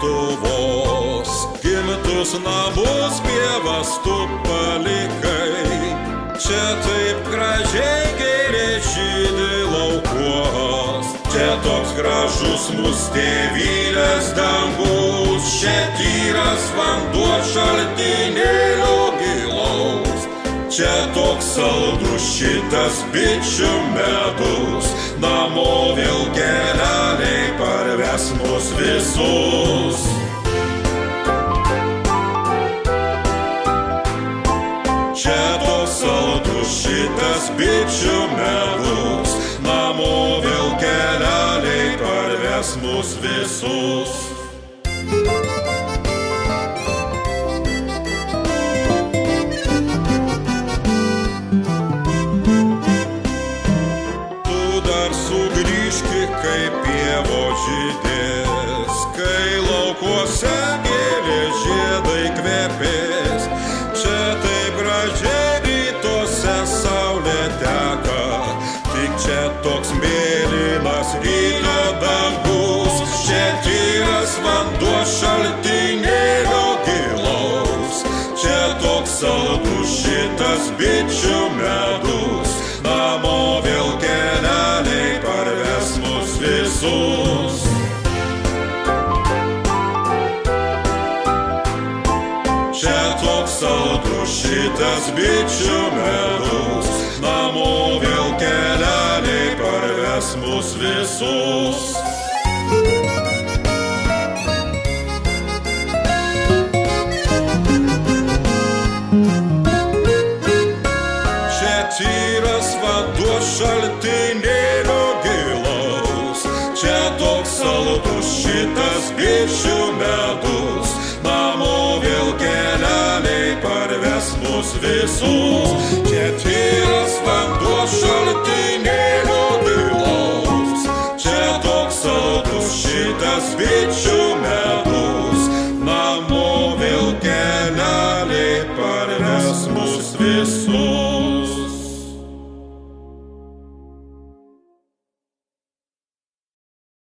Lietuvos, gimtus namus pievas tu palikai. Čia taip gražiai gėlė žydi laukuos, čia toks gražus mūsų tėvynės dangus, čia tyras vanduo šaltinėlio gilaus, čia toks saldrus šitas bičių medus, namo vėl kelialiai parves mus visus. Čia toks saldrus šitas bičių medus, namo vėl kelialiai parves mus visus. Tu dar sugrįžki, kai pievos žydės, kai laukuose gėlė žiedai kvepės. Čia taip gražiai rytuose saulė teka, tik čia toks mėlynas ryto dangus, čia tyras vanduo šaltinėlio gilaus, čia toks saldrus šitas bičių medus, namo vėl kelialiai parves mus visus. Čia toks saldrus šitas bičių medus, namo vėl kelialiai parves mus visus. Čia tyras vanduo šaltinėlio gilaus, čia toks saldrus šitas bičių medus, namo vėl kelialiai parves mus visus. Čia tyras vanduo šaltinėlio gilaus, čia toks saldrus šitas bičių medus, namo vėl kelialiai parves mus visus.